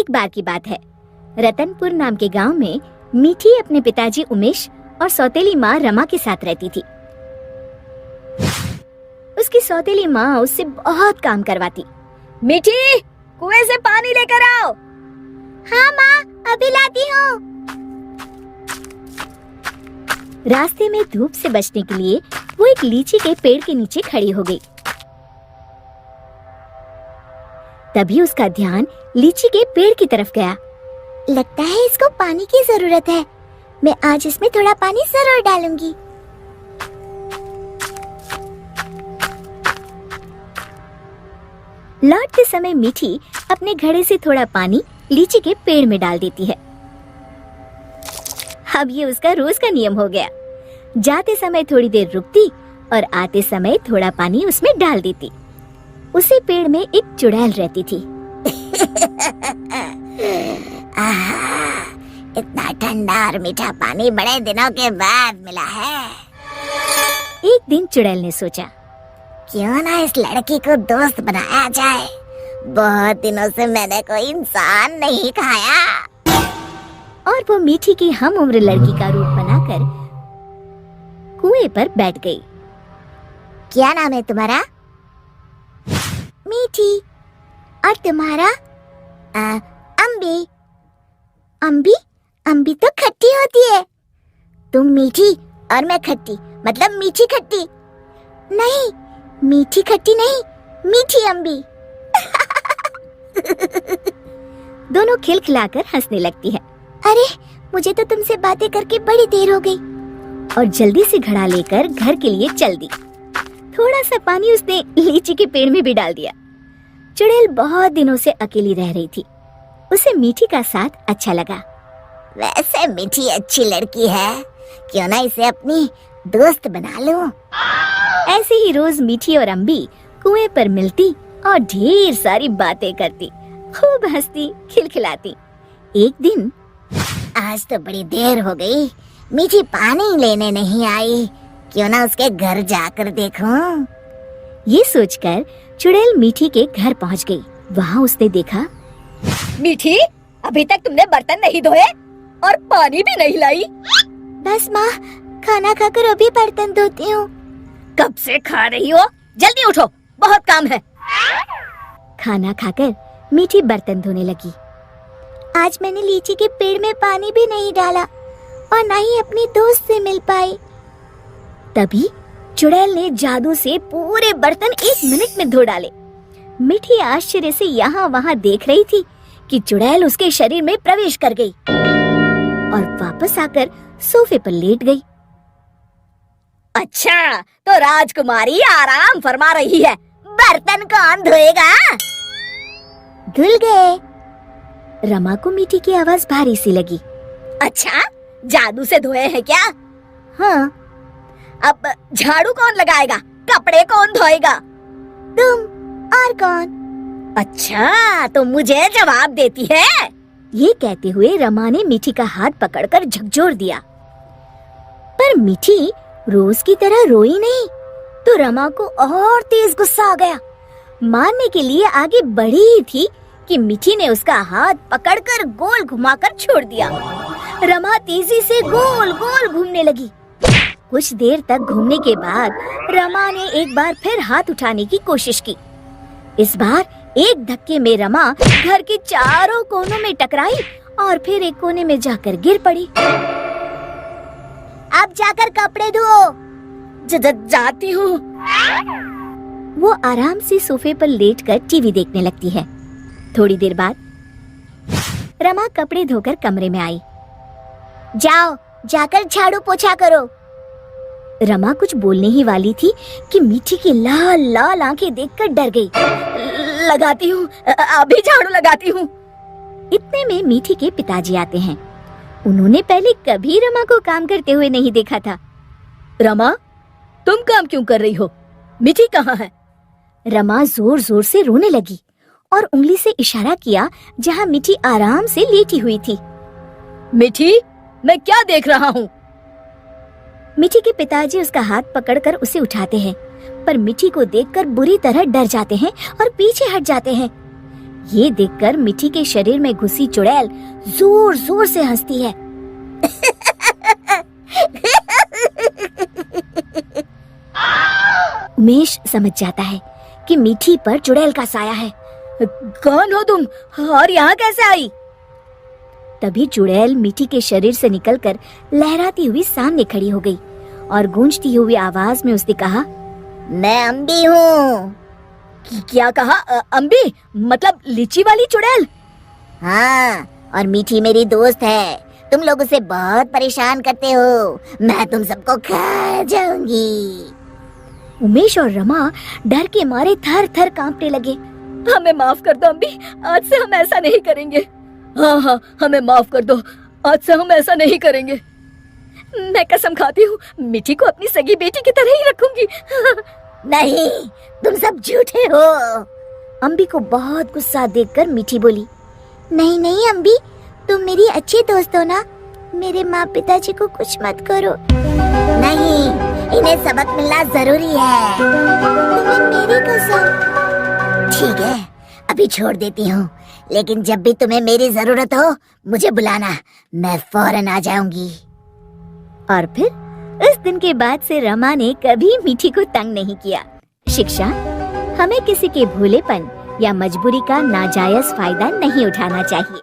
एक बार की बात है। रतनपुर नाम के गांव में मीठी अपने पिताजी उमेश और सौतेली माँ रमा के साथ रहती थी। उसकी सौतेली माँ उससे बहुत काम करवाती। मीठी, कुएं से पानी लेकर आओ। हाँ माँ, अभी लाती हूँ। रास्ते में धूप से बचने के लिए वो एक लीची के पेड़ के नीचे खड़ी हो गई। तभी उसका ध्यान लीची के पेड़ की तरफ गया। लगता है इसको पानी की जरूरत है। मैं आज इसमें थोड़ा पानी जरूर डालूंगी। लौटते समय मीठी अपने घड़े से थोड़ा पानी लीची के पेड़ में डाल देती है। अब ये उसका रोज का नियम हो गया। जाते समय थोड़ी देर रुकती और आते समय थोड़ा पानी उसमें डाल देती। उसी पेड़ में एक चुड़ैल रहती थी। इतना ठंडा और मीठा पानी बड़े दिनों के बाद मिला है। एक दिन चुड़ैल ने सोचा, क्यों ना इस लड़की को दोस्त बनाया जाए। बहुत दिनों से मैंने कोई इंसान नहीं खाया। और वो मीठी की हम उम्र लड़की का रूप बनाकर कुएं पर बैठ गई। क्या नाम है तुम्हारा? मीठी। और तुम्हारा? अम्बी। अम्बी? अम्बी तो खट्टी होती है। तुम मीठी और मैं खट्टी, मतलब मीठी खट्टी। नहीं, मीठी खट्टी नहीं, मीठी अम्बी। दोनों खिलखिलाकर हंसने लगती है। अरे, मुझे तो तुमसे बातें करके बड़ी देर हो गई। और जल्दी से घड़ा लेकर घर के लिए चल दी। थोड़ा सा पानी उसने लीची के पेड़ में भी डाल दिया। चुड़ैल बहुत दिनों से अकेली रह रही थी। उसे मीठी का साथ अच्छा लगा। वैसे मीठी अच्छी लड़की है, क्यों ना इसे अपनी दोस्त बना लूं। ऐसे ही रोज मीठी और अम्बी कुएं पर मिलती और ढेर सारी बातें करती, खूब हंसती खिलखिलाती। एक दिन, आज तो बड़ी देर हो गई, मीठी पानी लेने नहीं आई। क्यों ना उसके घर जाकर देखूं। ये सोचकर चुड़ैल मीठी के घर पहुंच गई। वहाँ उसने देखा, मीठी, अभी तक तुमने बर्तन नहीं धोए और पानी भी नहीं लाई। बस माँ, खाना खाकर अभी बर्तन धोती हूँ। कब से खा रही हो? जल्दी उठो, बहुत काम है। खाना खाकर मीठी बर्तन धोने लगी। आज मैंने लीची के पेड़ में पानी भी नहीं डाला और न ही अपनी दोस्त से मिल पाई। तभी चुड़ैल ने जादू से पूरे बर्तन 1 मिनट में धो डाले। मीठी आश्चर्य से यहाँ वहाँ देख रही थी कि चुड़ैल उसके शरीर में प्रवेश कर गई और वापस आकर सोफे पर लेट गई। अच्छा, तो राजकुमारी आराम फरमा रही है, बर्तन कौन धोएगा? धुल गए। रमा को मीठी की आवाज भारी सी लगी। अच्छा, जादू से धोए हैं क्या? हाँ। अब झाड़ू कौन लगाएगा? कपड़े कौन धोएगा? तुम। और कौन? अच्छा, तो मुझे जवाब देती है। ये कहते हुए रमा ने मीठी का हाथ पकड़कर झकझोर दिया। पर मीठी रोज की तरह रोई नहीं, तो रमा को और तेज गुस्सा आ गया। मारने के लिए आगे बढ़ी ही थी कि मीठी ने उसका हाथ पकड़कर गोल घुमाकर छोड़ दिया। रमा तेजी से गोल गोल घूमने लगी। कुछ देर तक घूमने के बाद रमा ने एक बार फिर हाथ उठाने की कोशिश की। इस बार एक धक्के में रमा घर के चारों कोनों में टकराई और फिर एक कोने में जाकर गिर पड़ी। अब जाकर कपड़े धो। जाती हूँ। वो आराम से सोफे पर लेटकर टीवी देखने लगती है। थोड़ी देर बाद रमा कपड़े धोकर कमरे में आई। जाओ, जाकर झाड़ू पोछा करो। रमा कुछ बोलने ही वाली थी कि मीठी की लाल लाल आंखें देखकर डर गई। लगाती हूँ, अभी झाड़ू लगाती हूँ। इतने में मीठी के पिताजी आते हैं। उन्होंने पहले कभी रमा को काम करते हुए नहीं देखा था। रमा, तुम काम क्यों कर रही हो? मीठी कहाँ है? रमा जोर जोर से रोने लगी और उंगली से इशारा किया जहाँ मीठी आराम से लेटी हुई थी। मीठी, मैं क्या देख रहा हूँ? मीठी के पिताजी उसका हाथ पकड़कर उसे उठाते हैं, पर मीठी को देखकर बुरी तरह डर जाते हैं और पीछे हट जाते हैं। ये देखकर मिठी के शरीर में घुसी चुड़ैल जोर जोर से हंसती है। उमेश समझ जाता है कि मिठी पर चुड़ैल का साया है। कौन हो तुम और यहाँ कैसे आई? तभी चुड़ैल मिठी के शरीर से निकलकर लहराती हुई सामने खड़ी हो गई और गूंजती हुई आवाज में उसने कहा, मैं अम्बी हूँ। क्या कहा? अम्बी मतलब लीची वाली चुड़ैल? हाँ, और मीठी मेरी दोस्त है। तुम लोग उसे बहुत परेशान करते हो। मैं तुम सबको खा जाऊंगी। उमेश और रमा डर के मारे थर थर कांपने लगे। हमें माफ कर दो अम्बी, आज से हम ऐसा नहीं करेंगे। हाँ हाँ, हमें माफ कर दो, आज से हम ऐसा नहीं करेंगे। मैं कसम खाती हूँ मिठी को अपनी सगी बेटी की तरह ही रखूंगी। नहीं, तुम सब झूठे हो। अम्बी को बहुत गुस्सा देखकर मिठी बोली, नहीं नहीं अम्बी, तुम मेरी अच्छी दोस्त हो ना। मेरे माँ पिताजी को कुछ मत करो। नहीं, इन्हें सबक मिलना जरूरी है। तुम्हें मेरी कसम। ठीक है, अभी छोड़ देती हूँ, लेकिन जब भी तुम्हें मेरी जरूरत हो मुझे बुलाना, मैं फौरन आ जाऊंगी। और फिर उस दिन के बाद से रमा ने कभी मिठी को तंग नहीं किया। शिक्षा: हमें किसी के भोलेपन या मजबूरी का नाजायज फायदा नहीं उठाना चाहिए।